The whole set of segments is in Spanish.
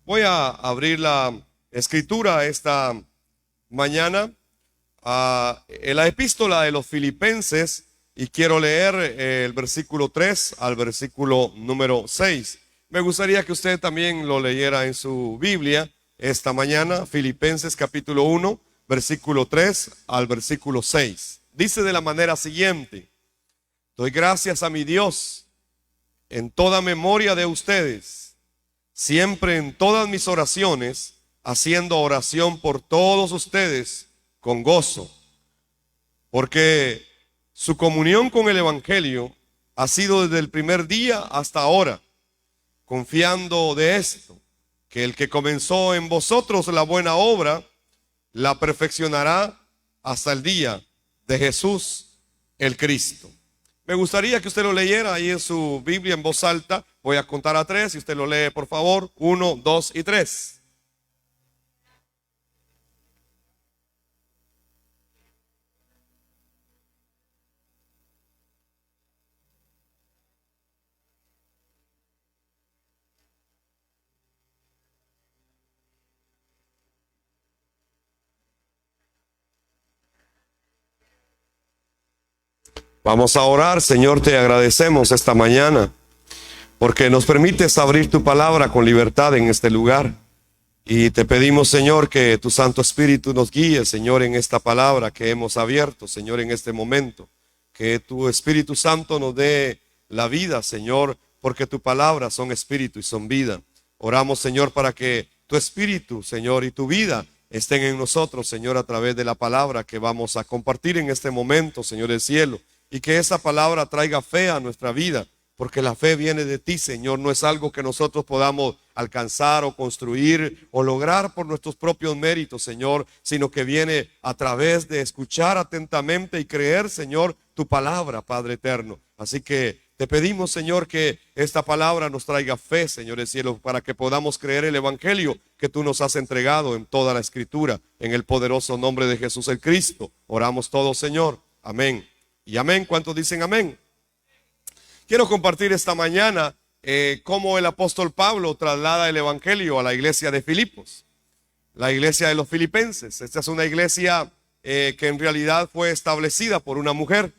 Voy a abrir la escritura esta mañana en la epístola de los Filipenses y quiero leer el versículo 3 al versículo número 6. Me gustaría que usted también lo leyera en su Biblia esta mañana, Filipenses capítulo 1, versículo 3 al versículo 6. Dice de la manera siguiente: doy gracias a mi Dios en toda memoria de ustedes, siempre en todas mis oraciones, haciendo oración por todos ustedes con gozo, porque su comunión con el Evangelio ha sido desde el primer día hasta ahora, confiando de esto, que el que comenzó en vosotros la buena obra, la perfeccionará hasta el día de Jesús el Cristo. Me gustaría que usted lo leyera ahí en su Biblia en voz alta. Voy a contar a 3 y usted lo lee, por favor. 1, 2 y 3. Vamos a orar. Señor, te agradecemos esta mañana porque nos permites abrir tu palabra con libertad en este lugar. Y te pedimos, Señor, que tu Santo Espíritu nos guíe, Señor, en esta palabra que hemos abierto, Señor, en este momento. Que tu Espíritu Santo nos dé la vida, Señor, porque tu palabra son espíritu y son vida. Oramos, Señor, para que tu Espíritu, Señor, y tu vida estén en nosotros, Señor, a través de la palabra que vamos a compartir en este momento, Señor del cielo. Y que esa palabra traiga fe a nuestra vida, porque la fe viene de ti, Señor. No es algo que nosotros podamos alcanzar o construir o lograr por nuestros propios méritos, Señor, sino que viene a través de escuchar atentamente y creer, Señor, tu palabra, Padre eterno. Así que te pedimos, Señor, que esta palabra nos traiga fe, Señor del cielo, para que podamos creer el Evangelio que tú nos has entregado en toda la Escritura, en el poderoso nombre de Jesús el Cristo. Oramos todos, Señor. Amén. Y amén. ¿Cuántos dicen amén? Quiero compartir esta mañana cómo el apóstol Pablo traslada el Evangelio a la iglesia de Filipos, la iglesia de los filipenses. Esta es una iglesia que en realidad fue establecida por una mujer.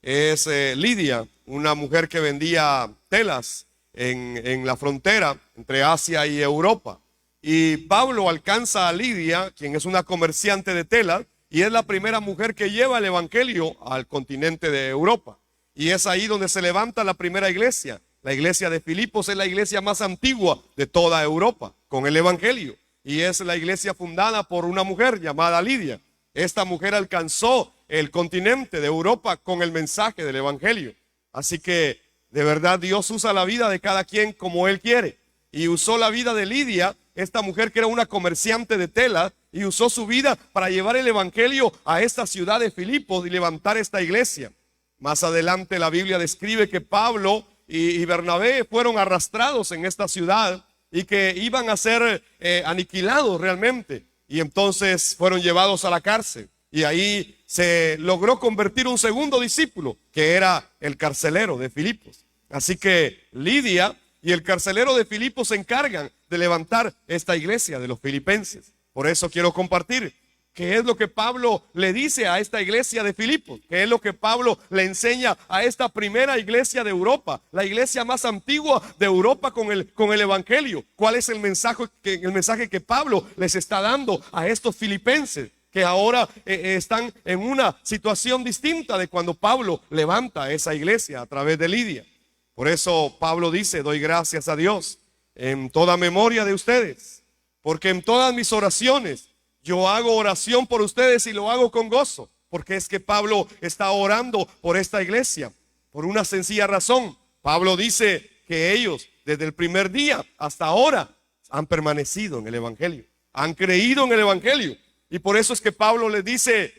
Es Lidia, una mujer que vendía telas en la frontera entre Asia y Europa. Y Pablo alcanza a Lidia, quien es una comerciante de telas, y es la primera mujer que lleva el Evangelio al continente de Europa. Y es ahí donde se levanta la primera iglesia. La iglesia de Filipos es la iglesia más antigua de toda Europa, con el Evangelio. Y es la iglesia fundada por una mujer llamada Lidia. Esta mujer alcanzó el continente de Europa con el mensaje del Evangelio. Así que de verdad Dios usa la vida de cada quien como Él quiere. Y usó la vida de Lidia, esta mujer que era una comerciante de tela, y usó su vida para llevar el Evangelio a esta ciudad de Filipos y levantar esta iglesia. Más adelante la Biblia describe que Pablo y Bernabé fueron arrastrados en esta ciudad y que iban a ser aniquilados realmente. Y entonces fueron llevados a la cárcel. Y ahí se logró convertir un segundo discípulo, que era el carcelero de Filipos. Así que Lidia y el carcelero de Filipos se encargan de levantar esta iglesia de los filipenses. Por eso quiero compartir qué es lo que Pablo le dice a esta iglesia de Filipos, qué es lo que Pablo le enseña a esta primera iglesia de Europa, la iglesia más antigua de Europa con el Evangelio. ¿Cuál es el mensaje que Pablo les está dando a estos filipenses, que ahora están en una situación distinta de cuando Pablo levanta esa iglesia a través de Lidia? Por eso Pablo dice: doy gracias a Dios en toda memoria de ustedes, porque en todas mis oraciones yo hago oración por ustedes y lo hago con gozo. Porque es que Pablo está orando por esta iglesia por una sencilla razón. Pablo dice que ellos desde el primer día hasta ahora han permanecido en el Evangelio, han creído en el Evangelio. Y por eso es que Pablo les dice: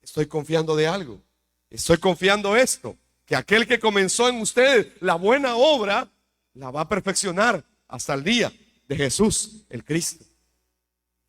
estoy confiando de algo, estoy confiando esto, que aquel que comenzó en ustedes la buena obra la va a perfeccionar hasta el día de Jesús el Cristo.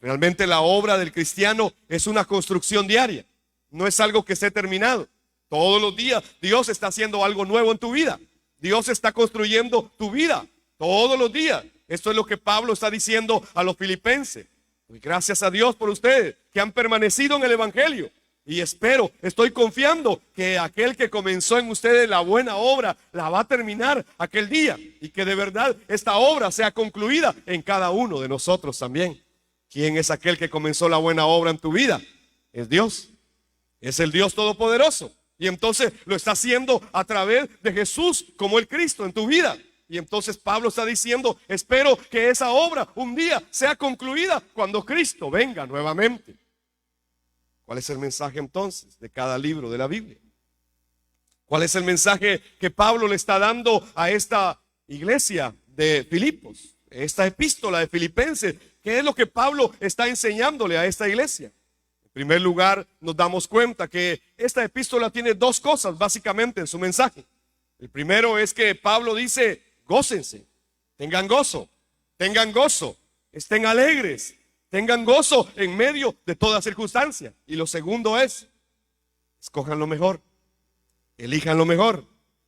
Realmente la obra del cristiano es una construcción diaria, no es algo que esté terminado. Todos los días Dios está haciendo algo nuevo en tu vida. Dios está construyendo tu vida todos los días. Esto es lo que Pablo está diciendo a los filipenses. Y gracias a Dios por ustedes que han permanecido en el evangelio. Y estoy confiando que aquel que comenzó en ustedes la buena obra la va a terminar aquel día. Y que de verdad esta obra sea concluida en cada uno de nosotros también. ¿Quién es aquel que comenzó la buena obra en tu vida? Es Dios. Es el Dios Todopoderoso. Y entonces lo está haciendo a través de Jesús como el Cristo en tu vida. Y entonces Pablo está diciendo, espero que esa obra un día sea concluida cuando Cristo venga nuevamente. ¿Cuál es el mensaje entonces de cada libro de la Biblia? ¿Cuál es el mensaje que Pablo le está dando a esta iglesia de Filipos? Esta epístola de Filipenses. ¿Qué es lo que Pablo está enseñándole a esta iglesia? En primer lugar, nos damos cuenta que esta epístola tiene dos cosas básicamente en su mensaje. El primero es que Pablo dice, gócense, tengan gozo, estén alegres, tengan gozo en medio de toda circunstancia. Y lo segundo es, escojan lo mejor, elijan lo mejor.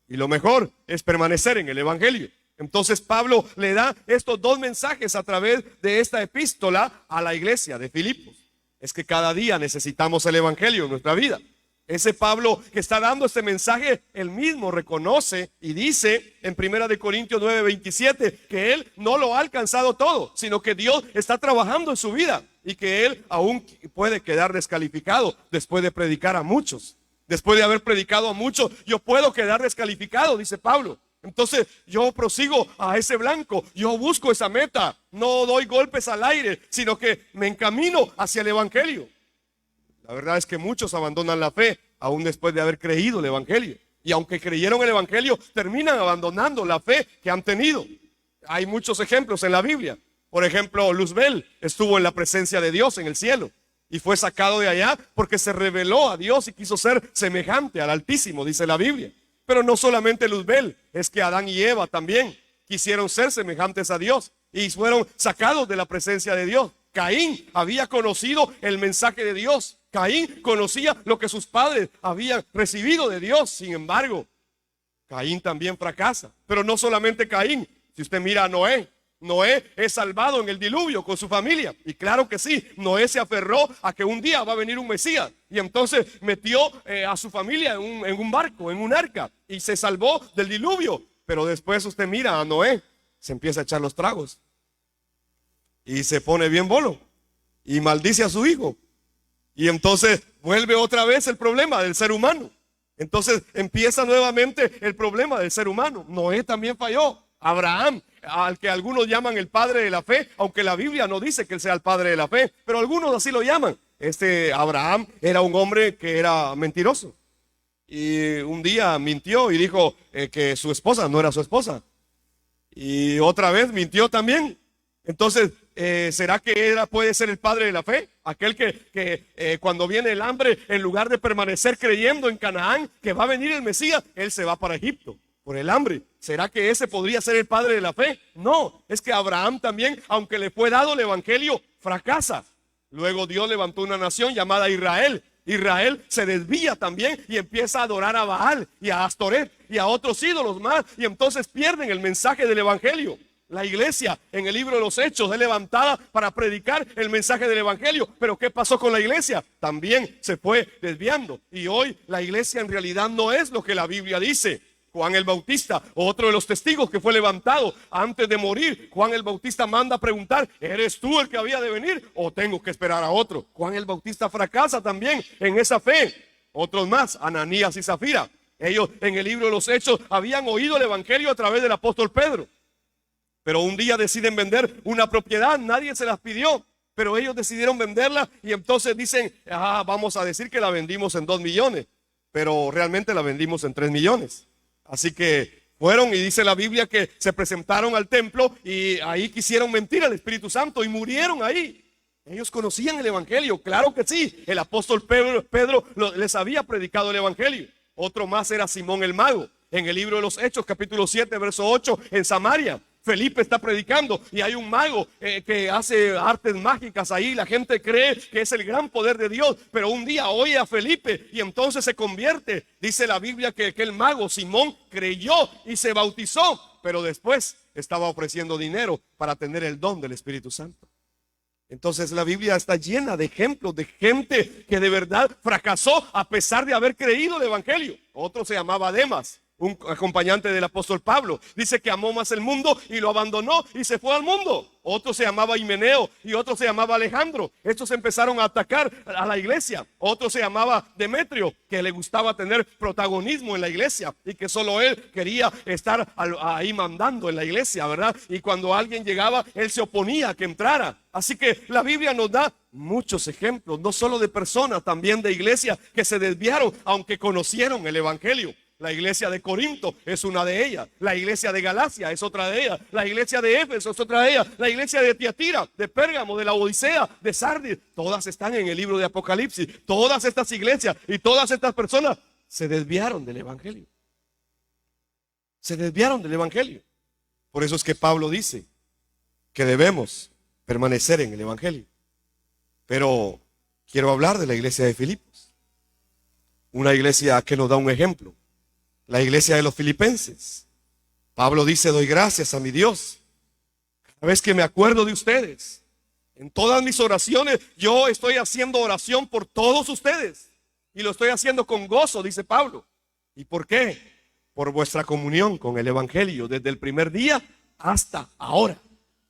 Y lo mejor es permanecer en el evangelio. Entonces Pablo le da estos dos mensajes a través de esta epístola a la iglesia de Filipos. Es que cada día necesitamos el evangelio en nuestra vida. Ese Pablo que está dando este mensaje, él mismo reconoce y dice en 1 Corintios 9:27 que él no lo ha alcanzado todo, sino que Dios está trabajando en su vida y que él aún puede quedar descalificado después de predicar a muchos. Después de haber predicado a muchos, yo puedo quedar descalificado, dice Pablo. Entonces yo prosigo a ese blanco, yo busco esa meta, no doy golpes al aire, sino que me encamino hacia el evangelio. La verdad es que muchos abandonan la fe aún después de haber creído el evangelio. Y aunque creyeron el evangelio, terminan abandonando la fe que han tenido. Hay muchos ejemplos en la Biblia. Por ejemplo, Luzbel estuvo en la presencia de Dios en el cielo y fue sacado de allá porque se rebeló a Dios y quiso ser semejante al Altísimo, dice la Biblia. Pero no solamente Luzbel, es que Adán y Eva también quisieron ser semejantes a Dios y fueron sacados de la presencia de Dios. Caín había conocido el mensaje de Dios. Caín conocía lo que sus padres habían recibido de Dios. Sin embargo, Caín también fracasa. Pero no solamente Caín. Si usted mira a Noé, Noé es salvado en el diluvio con su familia. Y claro que sí, Noé se aferró a que un día va a venir un Mesías. Y entonces metió a su familia en un barco, en un arca. Y se salvó del diluvio. Pero después usted mira a Noé, se empieza a echar los tragos. Y se pone bien bolo. Y maldice a su hijo. Y entonces vuelve otra vez el problema del ser humano. Entonces empieza nuevamente el problema del ser humano. Noé también falló. Abraham, al que algunos llaman el padre de la fe, aunque la Biblia no dice que él sea el padre de la fe, pero algunos así lo llaman. Abraham era un hombre que era mentiroso. Y un día mintió y dijo que su esposa no era su esposa. Y otra vez mintió también. Entonces, ¿será que puede ser el padre de la fe? Aquel que cuando viene el hambre, en lugar de permanecer creyendo en Canaán, que va a venir el Mesías, él se va para Egipto por el hambre. ¿Será que ese podría ser el padre de la fe? No, es que Abraham también, aunque le fue dado el evangelio, fracasa. Luego Dios levantó una nación llamada Israel. Israel se desvía también y empieza a adorar a Baal y a Astoret y a otros ídolos más, y entonces pierden el mensaje del evangelio. La iglesia en el libro de los Hechos es levantada para predicar el mensaje del evangelio. Pero ¿qué pasó con la iglesia? También se fue desviando. Y hoy la iglesia en realidad no es lo que la Biblia dice. Juan el Bautista, otro de los testigos que fue levantado antes de morir, Juan el Bautista manda a preguntar, ¿eres tú el que había de venir o tengo que esperar a otro? Juan el Bautista fracasa también en esa fe. Otros más, Ananías y Zafira, ellos en el libro de los Hechos habían oído el evangelio a través del apóstol Pedro. Pero un día deciden vender una propiedad, nadie se las pidió, pero ellos decidieron venderla y entonces dicen, vamos a decir que la vendimos en 2 millones, pero realmente la vendimos en 3 millones. Así que fueron y dice la Biblia que se presentaron al templo y ahí quisieron mentir al Espíritu Santo y murieron ahí. Ellos conocían el evangelio, claro que sí, el apóstol Pedro les había predicado el evangelio. Otro más era Simón el mago, en el libro de los Hechos capítulo 7 verso 8 en Samaria. Felipe está predicando y hay un mago que hace artes mágicas ahí. La gente cree que es el gran poder de Dios, pero un día oye a Felipe y entonces se convierte. Dice la Biblia que aquel mago Simón creyó y se bautizó. pero después estaba ofreciendo dinero para tener el don del Espíritu Santo. Entonces la Biblia está llena de ejemplos de gente que de verdad fracasó a pesar de haber creído el evangelio. Otro se llamaba Demas, un acompañante del apóstol Pablo. Dice que amó más el mundo y lo abandonó y se fue al mundo. Otro se llamaba Himeneo y otro se llamaba Alejandro. Estos empezaron a atacar a la iglesia. Otro se llamaba Demetrio, que le gustaba tener protagonismo en la iglesia y que solo él quería estar ahí mandando en la iglesia, ¿verdad? Y cuando alguien llegaba, él se oponía a que entrara. Así que la Biblia nos da muchos ejemplos, no solo de personas, también de iglesias que se desviaron, aunque conocieron el evangelio. La iglesia de Corinto es una de ellas. La iglesia de Galacia es otra de ellas. La iglesia de Éfeso es otra de ellas. La iglesia de Tiatira, de Pérgamo, de la Odisea, de Sardis. Todas están en el libro de Apocalipsis. Todas estas iglesias y todas estas personas se desviaron del evangelio. Se desviaron del evangelio. Por eso es que Pablo dice que debemos permanecer en el evangelio. Pero quiero hablar de la iglesia de Filipos. Una iglesia que nos da un ejemplo. La iglesia de los filipenses. Pablo dice: doy gracias a mi Dios cada vez que me acuerdo de ustedes. En todas mis oraciones yo estoy haciendo oración por todos ustedes. Y lo estoy haciendo con gozo, dice Pablo. ¿Y por qué? Por vuestra comunión con el evangelio desde el primer día hasta ahora.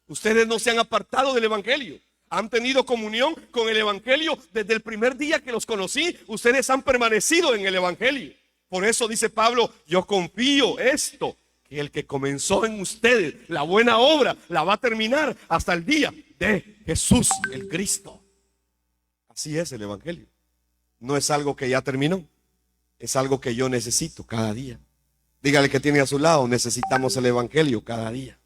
Ustedes no se han apartado del evangelio. Han tenido comunión con el evangelio desde el primer día que los conocí. Ustedes han permanecido en el evangelio. Por eso dice Pablo: yo confío esto, que el que comenzó en ustedes la buena obra la va a terminar hasta el día de Jesús el Cristo. Así es el evangelio. No es algo que ya terminó, es algo que yo necesito cada día. Dígale que tiene a su lado: necesitamos el evangelio cada día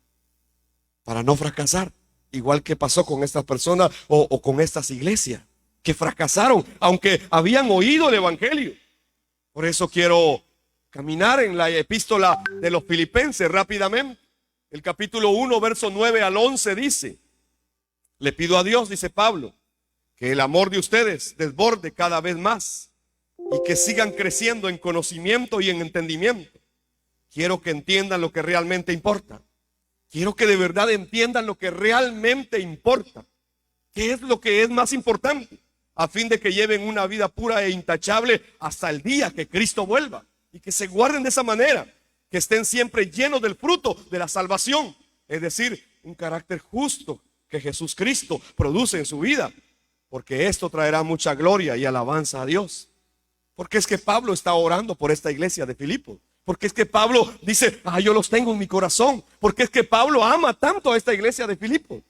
para no fracasar, igual que pasó con estas personas o con estas iglesias que fracasaron aunque habían oído el evangelio. Por eso quiero caminar en la epístola de los Filipenses rápidamente. El capítulo 1, verso 9 al 11 dice: le pido a Dios, dice Pablo, que el amor de ustedes desborde cada vez más y que sigan creciendo en conocimiento y en entendimiento. Quiero que entiendan lo que realmente importa. Quiero que de verdad entiendan lo que realmente importa. ¿Qué es lo que es más importante? A fin de que lleven una vida pura e intachable hasta el día que Cristo vuelva. Y que se guarden de esa manera, que estén siempre llenos del fruto de la salvación. Es decir, un carácter justo que Jesús Cristo produce en su vida. Porque esto traerá mucha gloria y alabanza a Dios. Porque es que Pablo está orando por esta iglesia de Filipos. Porque es que Pablo dice: yo los tengo en mi corazón. Porque es que Pablo ama tanto a esta iglesia de Filipos.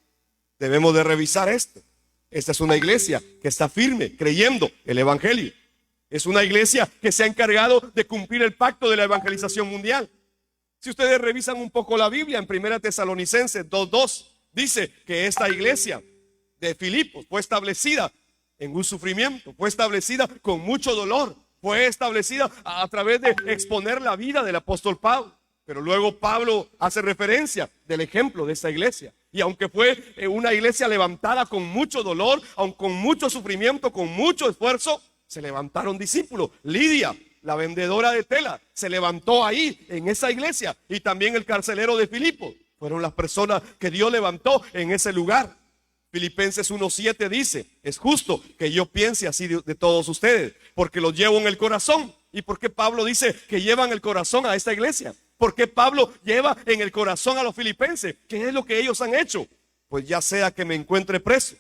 Debemos de revisar esto. Esta es una iglesia que está firme, creyendo el evangelio. Es una iglesia que se ha encargado de cumplir el pacto de la evangelización mundial. Si ustedes revisan un poco la Biblia, en 1 Tesalonicenses 2:2, dice que esta iglesia de Filipos fue establecida en un sufrimiento, fue establecida con mucho dolor, fue establecida a través de exponer la vida del apóstol Pablo. Pero luego Pablo hace referencia del ejemplo de esta iglesia. Y aunque fue una iglesia levantada con mucho dolor, aun con mucho sufrimiento, con mucho esfuerzo, se levantaron discípulos. Lidia, la vendedora de tela, se levantó ahí en esa iglesia. Y también el carcelero de Filipos. Fueron las personas que Dios levantó en ese lugar. Filipenses 1:7 dice: es justo que yo piense así de todos ustedes, porque los llevo en el corazón. ¿Y por qué Pablo dice que llevan el corazón a esta iglesia? ¿Por qué Pablo lleva en el corazón a los filipenses? ¿Qué es lo que ellos han hecho? Pues ya sea que me encuentre preso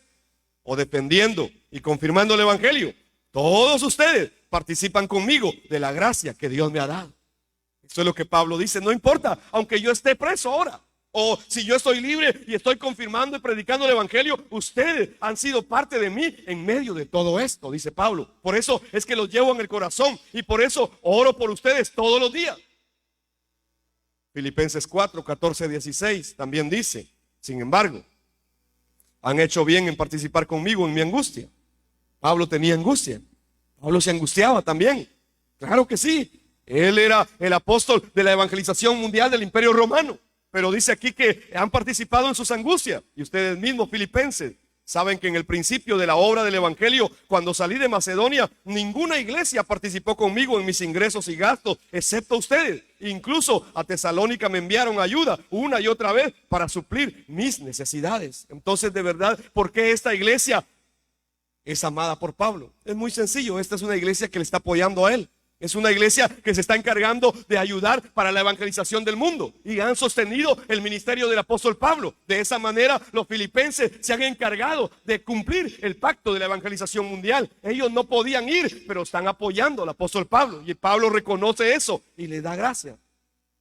o defendiendo y confirmando el evangelio, todos ustedes participan conmigo de la gracia que Dios me ha dado. Eso es lo que Pablo dice: no importa, aunque yo esté preso ahora, o si yo estoy libre y estoy confirmando y predicando el evangelio, ustedes han sido parte de mí en medio de todo esto, dice Pablo. Por eso es que los llevo en el corazón y por eso oro por ustedes todos los días. Filipenses 4:14-16 también dice: sin embargo, han hecho bien en participar conmigo en mi angustia. Pablo tenía angustia. Pablo se angustiaba también. Claro que sí. Él era el apóstol de la evangelización mundial del Imperio Romano. Pero dice aquí que han participado en sus angustias. Y ustedes mismos, filipenses, saben que en el principio de la obra del evangelio, cuando salí de Macedonia, ninguna iglesia participó conmigo en mis ingresos y gastos, excepto ustedes. Incluso a Tesalónica me enviaron ayuda una y otra vez para suplir mis necesidades. Entonces, de verdad, ¿por qué esta iglesia es amada por Pablo? Es muy sencillo. Esta es una iglesia que le está apoyando a él. Es una iglesia que se está encargando de ayudar para la evangelización del mundo, y han sostenido el ministerio del apóstol Pablo. De esa manera los filipenses se han encargado de cumplir el pacto de la evangelización mundial. Ellos no podían ir, pero están apoyando al apóstol Pablo, y Pablo reconoce eso y le da gracia.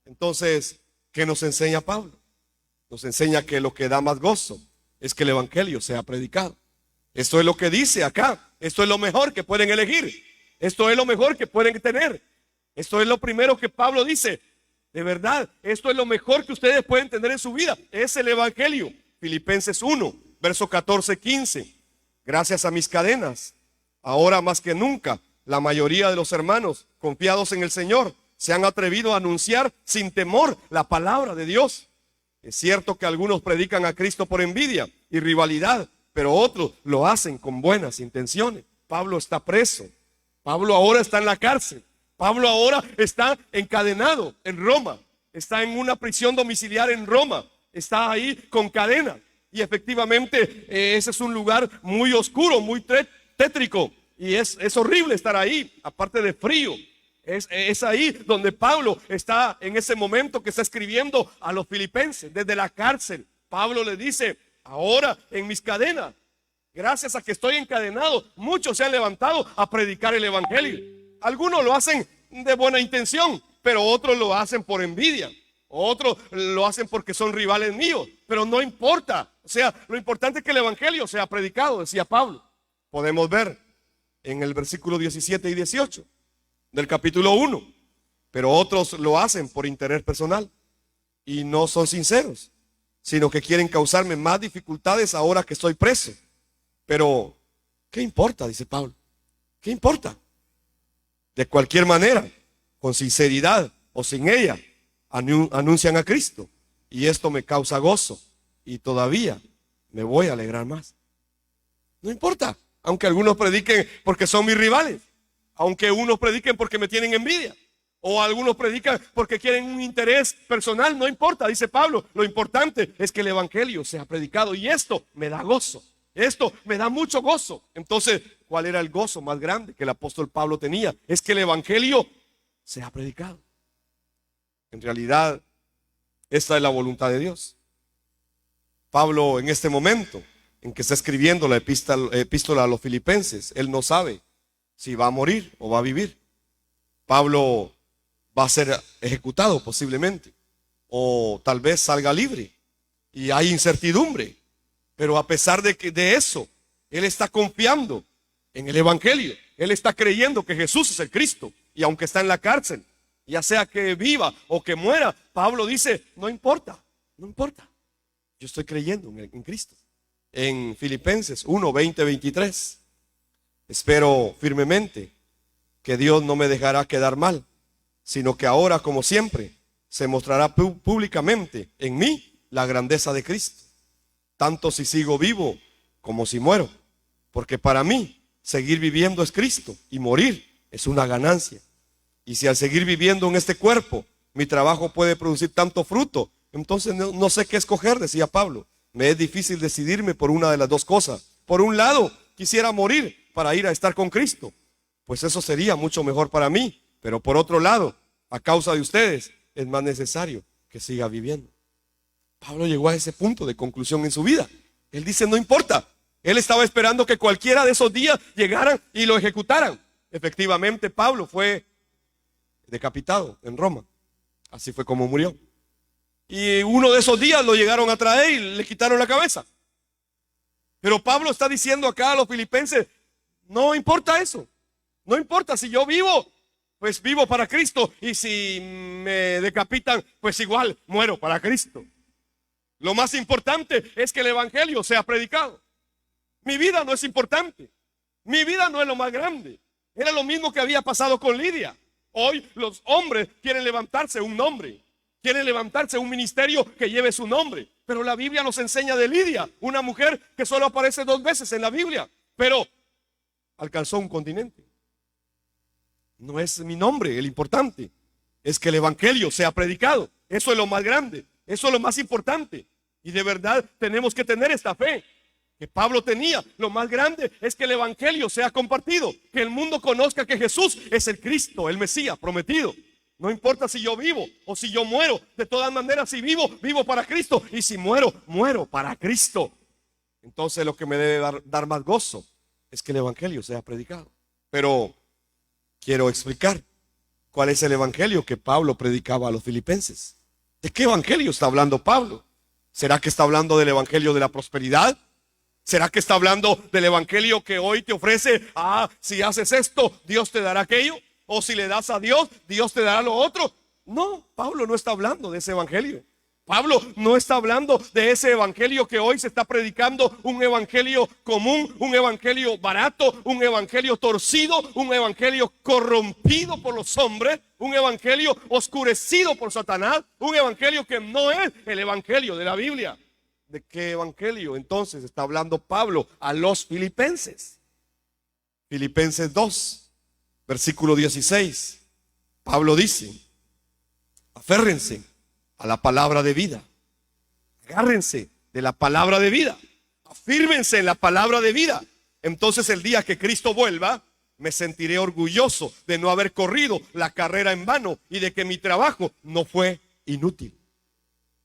Entonces, ¿qué nos enseña Pablo? Nos enseña que lo que da más gozo es que el evangelio sea predicado. Esto es lo que dice acá. Esto es lo mejor que pueden elegir. Esto es lo mejor que pueden tener. Esto es lo primero que Pablo dice. De verdad, esto es lo mejor que ustedes pueden tener en su vida. Es el evangelio. Filipenses 1, verso 14-15. Gracias a mis cadenas, ahora más que nunca, la mayoría de los hermanos confiados en el Señor se han atrevido a anunciar sin temor la palabra de Dios. Es cierto que algunos predican a Cristo por envidia y rivalidad, pero otros lo hacen con buenas intenciones. Pablo está preso. Pablo ahora está en la cárcel. Pablo ahora está encadenado en Roma. Está en una prisión domiciliar en Roma. Está ahí con cadenas. Y efectivamente ese es un lugar muy oscuro, muy tétrico. Y es horrible estar ahí, aparte de frío. Es ahí donde Pablo está en ese momento que está escribiendo a los filipenses. Desde la cárcel, Pablo le dice: ahora en mis cadenas, gracias a que estoy encadenado, muchos se han levantado a predicar el evangelio. Algunos lo hacen de buena intención, pero otros lo hacen por envidia. Otros lo hacen porque son rivales míos, pero no importa. O sea, lo importante es que el evangelio sea predicado, decía Pablo. Podemos ver en el versículo 17 y 18 del capítulo 1. Pero otros lo hacen por interés personal y no son sinceros, sino que quieren causarme más dificultades ahora que estoy preso. Pero, ¿qué importa? Dice Pablo. ¿Qué importa? De cualquier manera, con sinceridad o sin ella, anuncian a Cristo. Y esto me causa gozo. Y todavía me voy a alegrar más. No importa. Aunque algunos prediquen porque son mis rivales. Aunque unos prediquen porque me tienen envidia. O algunos predican porque quieren un interés personal. No importa, dice Pablo. Lo importante es que el evangelio sea predicado. Y esto me da gozo. Esto me da mucho gozo. Entonces, ¿cuál era el gozo más grande que el apóstol Pablo tenía? Es que el evangelio sea predicado. En realidad, esta es la voluntad de Dios. Pablo, en este momento en que está escribiendo la epístola a los filipenses, él no sabe si va a morir o va a vivir. Pablo va a ser ejecutado posiblemente, o tal vez salga libre, y hay incertidumbre. Pero a pesar de eso, él está confiando en el evangelio. Él está creyendo que Jesús es el Cristo. Y aunque está en la cárcel, ya sea que viva o que muera, Pablo dice: no importa, no importa. Yo estoy creyendo en Cristo. En Filipenses 1, 20, 23. Espero firmemente que Dios no me dejará quedar mal, sino que ahora, como siempre, se mostrará públicamente en mí la grandeza de Cristo. Tanto si sigo vivo como si muero. Porque para mí seguir viviendo es Cristo y morir es una ganancia. Y si al seguir viviendo en este cuerpo mi trabajo puede producir tanto fruto, entonces no sé qué escoger, decía Pablo. Me es difícil decidirme por una de las dos cosas. Por un lado, quisiera morir para ir a estar con Cristo, pues eso sería mucho mejor para mí. Pero por otro lado, a causa de ustedes, es más necesario que siga viviendo. Pablo llegó a ese punto de conclusión en su vida. Él dice: no importa. Él estaba esperando que cualquiera de esos días llegaran y lo ejecutaran. Efectivamente, Pablo fue decapitado en Roma. Así fue como murió. Y uno de esos días lo llegaron a traer y le quitaron la cabeza. Pero Pablo está diciendo acá a los filipenses: no importa eso. No importa, si yo vivo, pues vivo para Cristo. Y si me decapitan, pues igual muero para Cristo. Lo más importante es que el evangelio sea predicado. Mi vida no es importante. Mi vida no es lo más grande. Era lo mismo que había pasado con Lidia. Hoy los hombres quieren levantarse un nombre. Quieren levantarse un ministerio que lleve su nombre. Pero la Biblia nos enseña de Lidia, una mujer que solo aparece 2 veces en la Biblia, pero alcanzó un continente. No es mi nombre el importante. es que el evangelio sea predicado. Eso es lo más grande, eso es lo más importante. Y de verdad tenemos que tener esta fe que Pablo tenía. Lo más grande es que el evangelio sea compartido, que el mundo conozca que Jesús es el Cristo, el Mesías prometido. No importa si yo vivo o si yo muero, de todas maneras, si vivo, vivo para Cristo, y si muero, muero para Cristo. Entonces lo que me debe dar más gozo es que el evangelio sea predicado. Pero quiero explicar cuál es el evangelio que Pablo predicaba a los filipenses. ¿De qué evangelio está hablando Pablo? ¿Será que está hablando del evangelio de la prosperidad? ¿Será que está hablando del evangelio que hoy te ofrece? Si haces esto, Dios te dará aquello. O si le das a Dios, Dios te dará lo otro. No, Pablo no está hablando de ese evangelio. Pablo no está hablando de ese evangelio que hoy se está predicando, un evangelio común, un evangelio barato, un evangelio torcido, un evangelio corrompido por los hombres, un evangelio oscurecido por Satanás, un evangelio que no es el evangelio de la Biblia. ¿De qué evangelio entonces está hablando Pablo a los filipenses? Filipenses 2, versículo 16. Pablo dice: aférrense a la palabra de vida. Agárrense de la palabra de vida. Afírmense en la palabra de vida. Entonces el día que Cristo vuelva, me sentiré orgulloso de no haber corrido la carrera en vano y de que mi trabajo no fue inútil.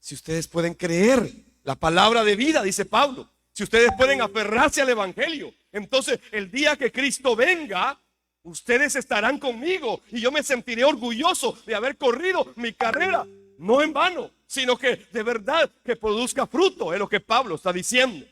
Si ustedes pueden creer la palabra de vida, dice Pablo, si ustedes pueden aferrarse al evangelio, entonces el día que Cristo venga, ustedes estarán conmigo y yo me sentiré orgulloso de haber corrido mi carrera. No en vano, sino que de verdad que produzca fruto, es lo que Pablo está diciendo.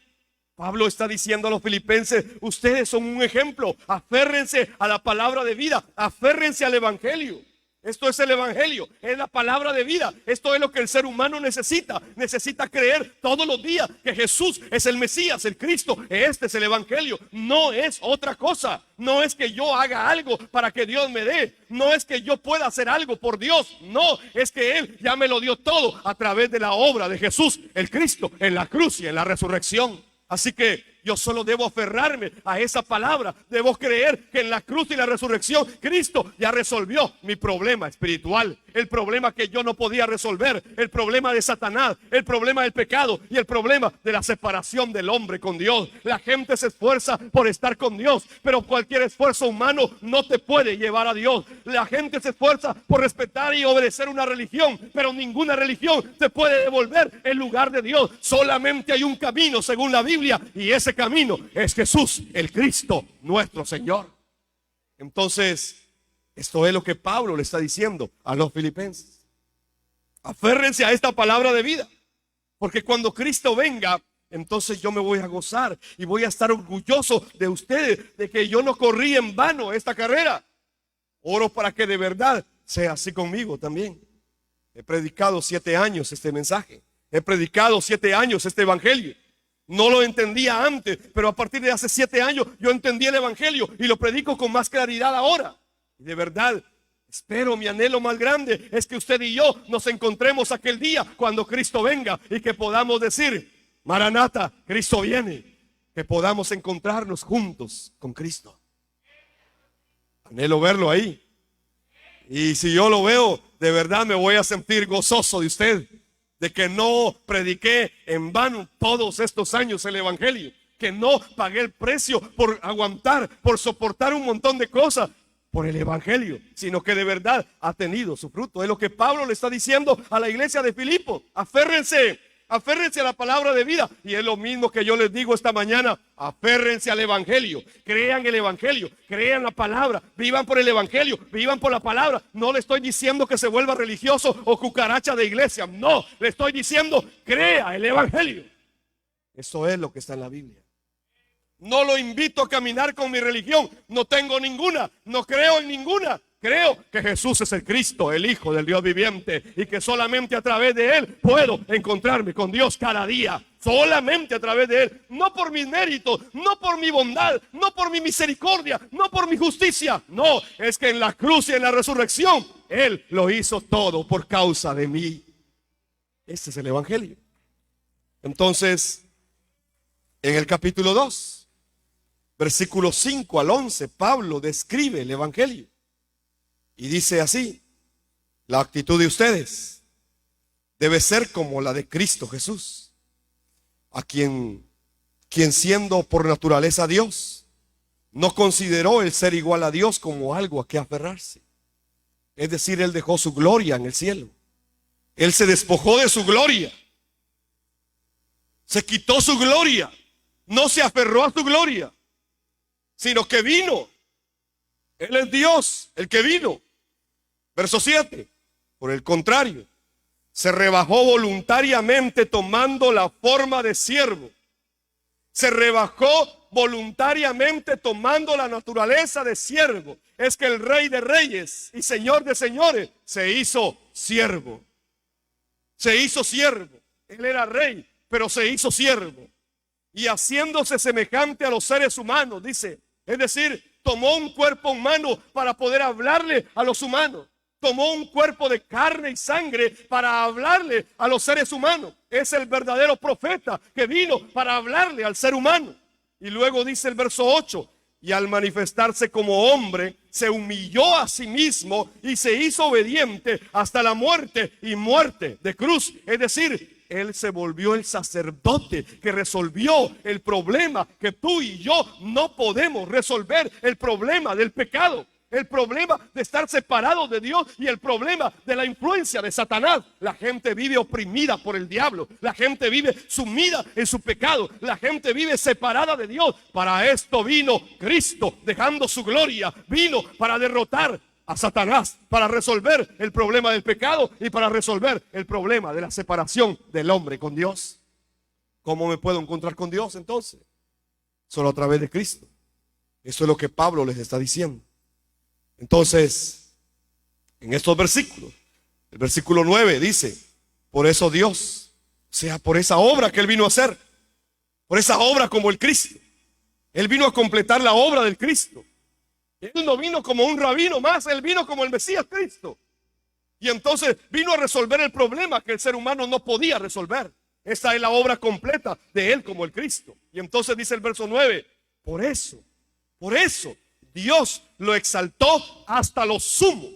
Pablo está diciendo a los filipenses: ustedes son un ejemplo, aférrense a la palabra de vida, aférrense al evangelio. Esto es el evangelio, es la palabra de vida. Esto es lo que el ser humano necesita. Necesita creer todos los días que Jesús es el Mesías, el Cristo. Este es el evangelio, no es otra cosa. No es que yo haga algo para que Dios me dé. No es que yo pueda hacer algo por Dios. No, es que Él ya me lo dio todo a través de la obra de Jesús, el Cristo, en la cruz y en la resurrección. Así que yo solo debo aferrarme a esa palabra. Debo creer que en la cruz y la resurrección Cristo ya resolvió mi problema espiritual, el problema que yo no podía resolver, el problema de Satanás, el problema del pecado y el problema de la separación del hombre con Dios. La gente se esfuerza por estar con Dios, pero cualquier esfuerzo humano no te puede llevar a Dios. La gente se esfuerza por respetar y obedecer una religión, pero ninguna religión te puede devolver el lugar de Dios. Solamente hay un camino según la Biblia, y ese camino es Jesús, el Cristo, nuestro Señor. Entonces, esto es lo que Pablo le está diciendo a los filipenses. Aférrense a esta palabra de vida, porque cuando Cristo venga, entonces yo me voy a gozar y voy a estar orgulloso de ustedes, de que yo no corrí en vano esta carrera. Oro para que de verdad sea así conmigo también. He predicado 7 años este mensaje. He predicado 7 años este evangelio. No lo entendía antes, pero a partir de hace 7 años yo entendí el evangelio y lo predico con más claridad ahora. Y de verdad, espero, mi anhelo más grande es que usted y yo nos encontremos aquel día cuando Cristo venga y que podamos decir: Maranata, Cristo viene. Que podamos encontrarnos juntos con Cristo. Anhelo verlo ahí. Y si yo lo veo, de verdad me voy a sentir gozoso de usted, de que no prediqué en vano todos estos años el evangelio, que no pagué el precio por aguantar, por soportar un montón de cosas por el evangelio, sino que de verdad ha tenido su fruto. Es lo que Pablo le está diciendo a la iglesia de Filipo: aférrense, aférrense a la palabra de vida. Y es lo mismo que yo les digo esta mañana: aférrense al evangelio, crean el evangelio, crean la palabra, vivan por el evangelio, vivan por la palabra. No le estoy diciendo que se vuelva religioso o cucaracha de iglesia, no, le estoy diciendo: crea el evangelio. Eso es lo que está en la Biblia. No lo invito a caminar con mi religión, no tengo ninguna, no creo en ninguna. Creo que Jesús es el Cristo, el Hijo del Dios viviente, y que solamente a través de Él puedo encontrarme con Dios cada día. Solamente a través de Él, no por mis méritos, no por mi bondad, no por mi misericordia, no por mi justicia. No, es que en la cruz y en la resurrección Él lo hizo todo por causa de mí. Este es el evangelio. Entonces, en el capítulo 2, versículos 5 al 11, Pablo describe el evangelio. Y dice así: La actitud de ustedes debe ser como la de Cristo Jesús, a quien siendo por naturaleza Dios, no consideró el ser igual a Dios como algo a que aferrarse. Es decir, Él dejó su gloria en el cielo. Él se despojó de su gloria. Se quitó su gloria. No se aferró a su gloria, sino que vino. Él es Dios, el que vino. Verso 7. Por el contrario, se rebajó voluntariamente tomando la forma de siervo. Se rebajó voluntariamente tomando la naturaleza de siervo. Es que el Rey de Reyes y Señor de Señores se hizo siervo. Se hizo siervo. Él era rey, pero se hizo siervo. Y haciéndose semejante a los seres humanos, dice. Es decir, tomó un cuerpo humano para poder hablarle a los humanos. Tomó un cuerpo de carne y sangre para hablarle a los seres humanos. Es el verdadero profeta que vino para hablarle al ser humano. Y luego dice el verso 8, y al manifestarse como hombre, se humilló a sí mismo y se hizo obediente hasta la muerte y muerte de cruz. Es decir, Él se volvió el sacerdote que resolvió el problema que tú y yo no podemos resolver, el problema del pecado. El problema de estar separados de Dios y el problema de la influencia de Satanás. La gente vive oprimida por el diablo. La gente vive sumida en su pecado. La gente vive separada de Dios. Para esto vino Cristo, dejando su gloria. Vino para derrotar a Satanás, para resolver el problema del pecado y para resolver el problema de la separación del hombre con Dios. ¿Cómo me puedo encontrar con Dios entonces? Solo a través de Cristo. Eso es lo que Pablo les está diciendo. Entonces, en estos versículos, el versículo 9 dice, por eso Dios, o sea, por esa obra que Él vino a hacer, por esa obra como el Cristo, Él vino a completar la obra del Cristo. Él no vino como un rabino más, Él vino como el Mesías Cristo. Y entonces vino a resolver el problema que el ser humano no podía resolver. Esa es la obra completa de Él como el Cristo. Y entonces dice el verso 9, por eso, Dios lo exaltó hasta lo sumo,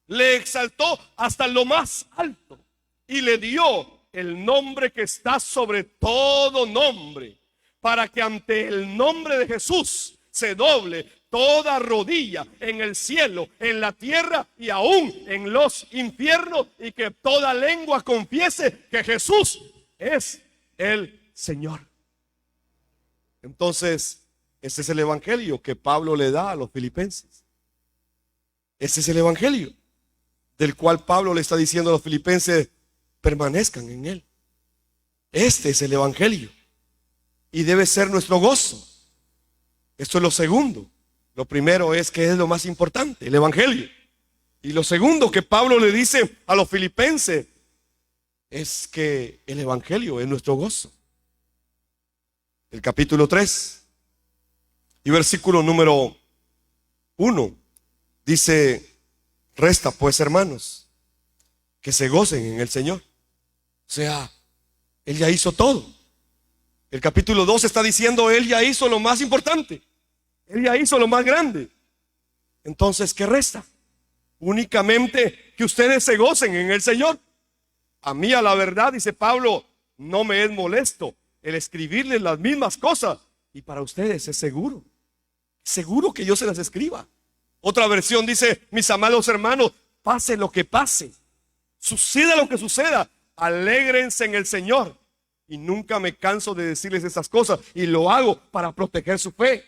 le exaltó hasta lo más alto y le dio el nombre que está sobre todo nombre, para que ante el nombre de Jesús se doble toda rodilla en el cielo, en la tierra y aún en los infiernos, y que toda lengua confiese que Jesús es el Señor. Entonces, ese es el evangelio que Pablo le da a los filipenses. Ese es el evangelio del cual Pablo le está diciendo a los filipenses, permanezcan en él. Este es el evangelio y debe ser nuestro gozo. Esto es lo segundo. Lo primero es que es lo más importante, el evangelio. Y lo segundo que Pablo le dice a los filipenses es que el evangelio es nuestro gozo. El capítulo 3 y versículo número 1 dice, resta pues, hermanos, que se gocen en el Señor. O sea, Él ya hizo todo. El capítulo 2 está diciendo, Él ya hizo lo más importante. Él ya hizo lo más grande. Entonces, ¿qué resta? Únicamente que ustedes se gocen en el Señor. A mí, a la verdad, dice Pablo, no me es molesto el escribirles las mismas cosas. Y para ustedes es seguro. Seguro que yo se las escriba. Otra versión dice, mis amados hermanos, pase lo que pase, suceda lo que suceda, alégrense en el Señor. Y nunca me canso de decirles esas cosas, y lo hago para proteger su fe.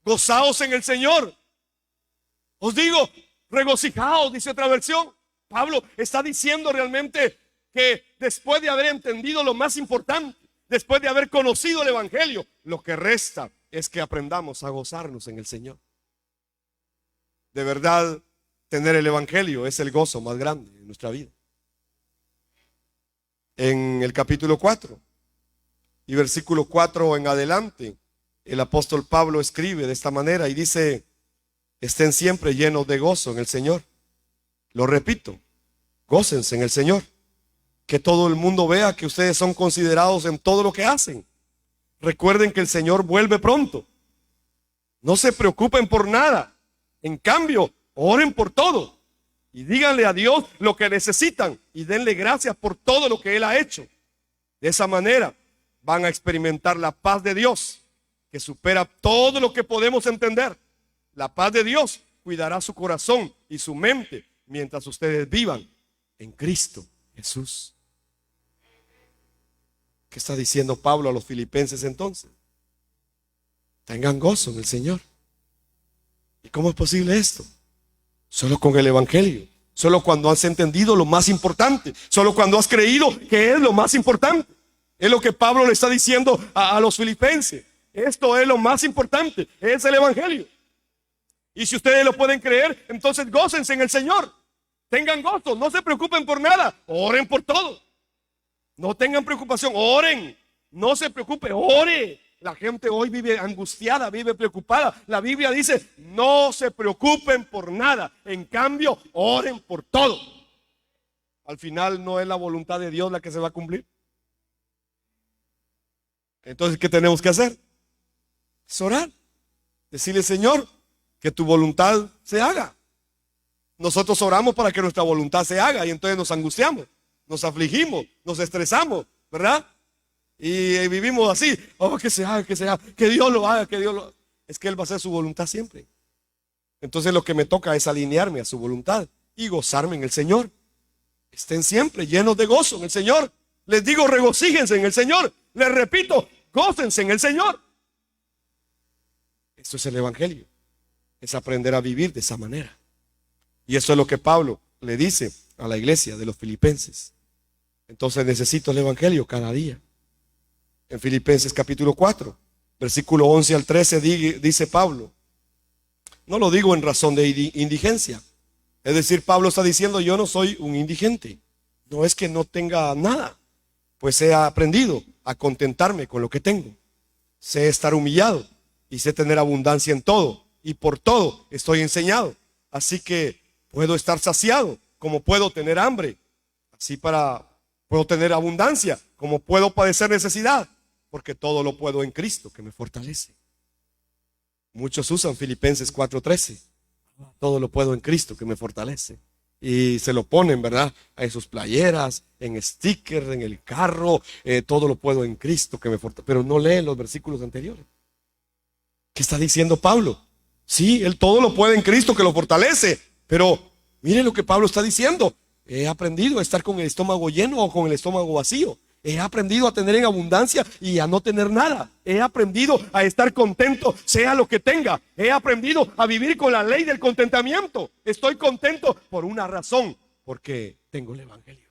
Gozaos en el Señor. Os digo, regocijaos, dice otra versión. Pablo está diciendo realmente que después de haber entendido lo más importante, después de haber conocido el evangelio, lo que resta es que aprendamos a gozarnos en el Señor. De verdad, tener el evangelio es el gozo más grande en nuestra vida. En el capítulo 4 y versículo 4 en adelante, el apóstol Pablo escribe de esta manera y dice, estén siempre llenos de gozo en el Señor. Lo repito, gócense en el Señor. Que todo el mundo vea que ustedes son considerados en todo lo que hacen. Recuerden que el Señor vuelve pronto. No se preocupen por nada. En cambio, oren por todo. y díganle a Dios lo que necesitan y denle gracias por todo lo que Él ha hecho. De esa manera van a experimentar la paz de Dios, que supera todo lo que podemos entender. La paz de Dios cuidará su corazón y su mente mientras ustedes vivan en Cristo Jesús. ¿Qué está diciendo Pablo a los filipenses entonces? Tengan gozo en el Señor. ¿Y cómo es posible esto? Solo con el Evangelio. Solo cuando has entendido lo más importante. Solo cuando has creído que es lo más importante. Es lo que Pablo le está diciendo a los filipenses. Esto es lo más importante. Es el Evangelio. Y si ustedes lo pueden creer, entonces gócense en el Señor. Tengan gozo. No se preocupen por nada. Oren por todo. No tengan preocupación. Oren. No se preocupe. Ore. La gente hoy vive angustiada, vive preocupada. La Biblia dice, no se preocupen por nada. En cambio, oren por todo. Al final no es la voluntad de Dios la que se va a cumplir. Entonces, ¿qué tenemos que hacer? Es orar. Decirle, Señor, que tu voluntad se haga. Nosotros oramos para que nuestra voluntad se haga y entonces nos angustiamos, nos afligimos, nos estresamos, ¿verdad? Y vivimos así, oh, que se haga, que Dios lo haga, que Dios lo haga. Es que Él va a hacer su voluntad siempre. Entonces lo que me toca es alinearme a su voluntad y gozarme en el Señor. Estén siempre llenos de gozo en el Señor. Les digo, regocíjense en el Señor. Les repito, gócense en el Señor. Esto es el Evangelio. Es aprender a vivir de esa manera. Y eso es lo que Pablo le dice a la iglesia de los filipenses. Entonces necesito el Evangelio cada día. En Filipenses capítulo 4, versículo 11 al 13 dice Pablo, no lo digo en razón de indigencia. Es decir, Pablo está diciendo, yo no soy un indigente. No es que no tenga nada, pues he aprendido a contentarme con lo que tengo. Sé estar humillado y sé tener abundancia en todo. Y por todo estoy enseñado. Así que puedo estar saciado como puedo tener hambre. Así puedo tener abundancia como puedo padecer necesidad. Porque todo lo puedo en Cristo que me fortalece. Muchos usan Filipenses 4:13. Todo lo puedo en Cristo que me fortalece. Y se lo ponen, ¿verdad? En sus playeras, en stickers, en el carro. Todo lo puedo en Cristo que me fortalece. Pero no leen los versículos anteriores. ¿Qué está diciendo Pablo? Sí, él todo lo puede en Cristo que lo fortalece. Pero miren lo que Pablo está diciendo. He aprendido a estar con el estómago lleno o con el estómago vacío. He aprendido a tener en abundancia y a no tener nada. He aprendido a estar contento, sea lo que tenga. He aprendido a vivir con la ley del contentamiento. Estoy contento por una razón, porque tengo el Evangelio.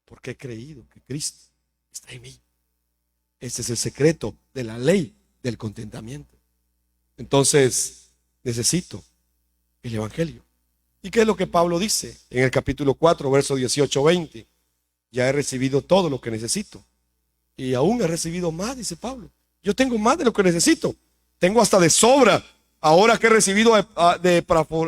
Porque he creído que Cristo está en mí. Ese es el secreto de la ley del contentamiento. Entonces, necesito el Evangelio. ¿Y qué es lo que Pablo dice en el capítulo 4, versos 18-20? Ya he recibido todo lo que necesito. Y aún he recibido más, dice Pablo. Yo tengo más de lo que necesito. Tengo hasta de sobra. Ahora que he recibido de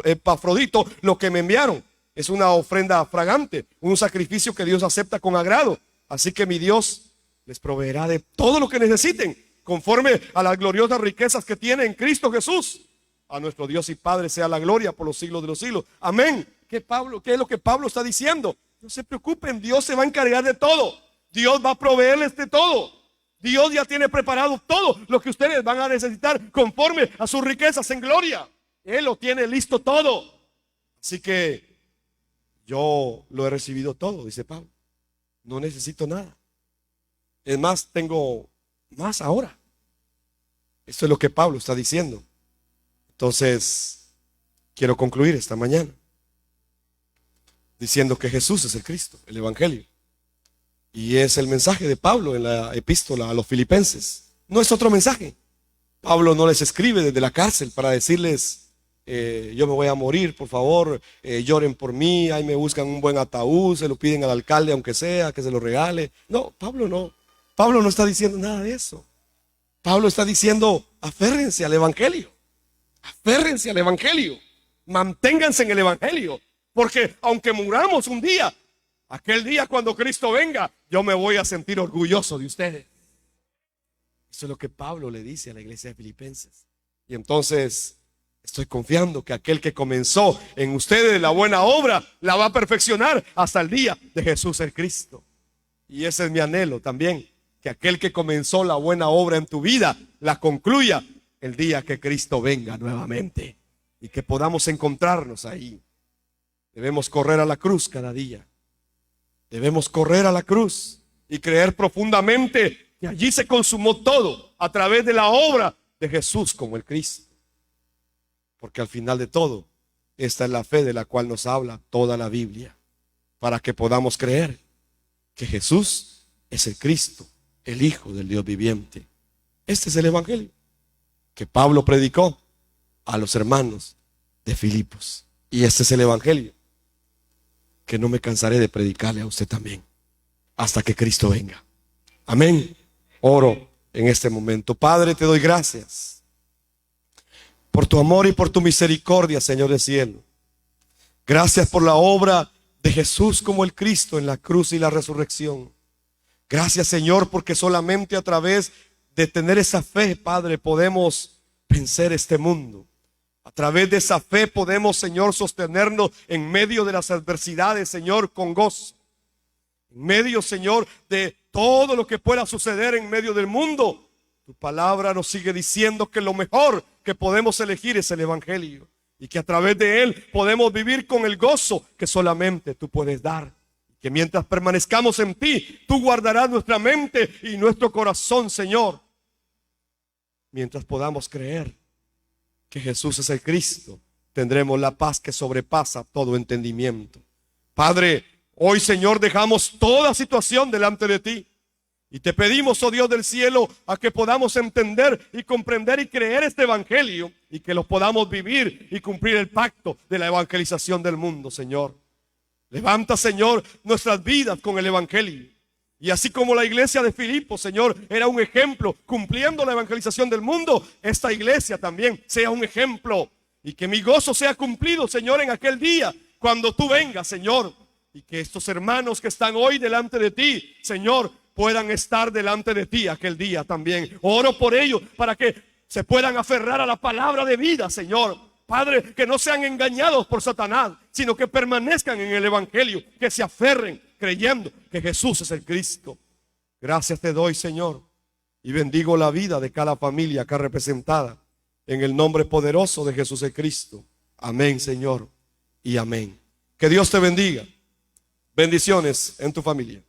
Epafrodito lo que me enviaron. Es una ofrenda fragante, un sacrificio que Dios acepta con agrado. Así que mi Dios les proveerá de todo lo que necesiten, conforme a las gloriosas riquezas que tiene en Cristo Jesús. A nuestro Dios y Padre sea la gloria por los siglos de los siglos. Amén. ¿Qué es lo que Pablo está diciendo? No se preocupen, Dios se va a encargar de todo. Dios va a proveerles de todo. Dios ya tiene preparado todo lo que ustedes van a necesitar conforme a sus riquezas en gloria. Él lo tiene listo todo. Así que yo lo he recibido todo, dice Pablo. No necesito nada. Es más, tengo más ahora. Esto es lo que Pablo está diciendo. Entonces, quiero concluir esta mañana diciendo que Jesús es el Cristo, el Evangelio. Y es el mensaje de Pablo en la epístola a los filipenses. No es otro mensaje. Pablo no les escribe desde la cárcel para decirles, yo me voy a morir, por favor, lloren por mí, ahí me buscan un buen ataúd, se lo piden al alcalde aunque sea, que se lo regale. No, Pablo no. Pablo no está diciendo nada de eso. Pablo está diciendo, aférrense al Evangelio. Aférrense al Evangelio. Manténganse en el Evangelio. Porque aunque muramos un día, aquel día cuando Cristo venga, yo me voy a sentir orgulloso de ustedes. Eso es lo que Pablo le dice a la iglesia de Filipenses. Y entonces Estoy confiando que aquel que comenzó en ustedes la buena obra la va a perfeccionar hasta el día de Jesús el Cristo. Y ese es mi anhelo también, que aquel que comenzó la buena obra en tu vida la concluya el día que Cristo venga nuevamente y que podamos encontrarnos ahí. Debemos correr a la cruz cada día. Debemos correr a la cruz y creer profundamente que allí se consumó todo a través de la obra de Jesús como el Cristo. Porque al final de todo, esta es la fe de la cual nos habla toda la Biblia, para que podamos creer que Jesús es el Cristo, el Hijo del Dios viviente. Este es el evangelio que Pablo predicó a los hermanos de Filipos. Y este es el evangelio que no me cansaré de predicarle a usted también, hasta que Cristo venga. Amén. Oro en este momento. Padre, te doy gracias por tu amor y por tu misericordia, Señor del cielo. Gracias por la obra de Jesús como el Cristo en la cruz y la resurrección. Gracias, Señor, porque solamente a través de tener esa fe, Padre, podemos vencer este mundo. A través de esa fe podemos, Señor, sostenernos en medio de las adversidades, Señor, con gozo. En medio, Señor, de todo lo que pueda suceder en medio del mundo. Tu palabra nos sigue diciendo que lo mejor que podemos elegir es el evangelio y que a través de él podemos vivir con el gozo que solamente tú puedes dar. Que mientras permanezcamos en ti, tú guardarás nuestra mente y nuestro corazón, Señor. Mientras podamos creer que Jesús es el Cristo, tendremos la paz que sobrepasa todo entendimiento. Padre, hoy, Señor, dejamos toda situación delante de ti. Y te pedimos, oh Dios del cielo, a que podamos entender y comprender y creer este evangelio y que lo podamos vivir y cumplir el pacto de la evangelización del mundo, Señor. Levanta, Señor, nuestras vidas con el evangelio. Y así como la iglesia de Filipos, Señor, era un ejemplo cumpliendo la evangelización del mundo, esta iglesia también sea un ejemplo. Y que mi gozo sea cumplido, Señor, en aquel día cuando tú vengas, Señor. Y que estos hermanos que están hoy delante de ti, Señor, puedan estar delante de ti aquel día también. Oro por ellos para que se puedan aferrar a la palabra de vida, Señor. Padre, que no sean engañados por Satanás, sino que permanezcan en el evangelio, que se aferren creyendo que Jesús es el Cristo. Gracias te doy, Señor, y bendigo la vida de cada familia acá representada en el nombre poderoso de Jesús el Cristo. Amén, Señor, y amén. Que Dios te bendiga. Bendiciones en tu familia.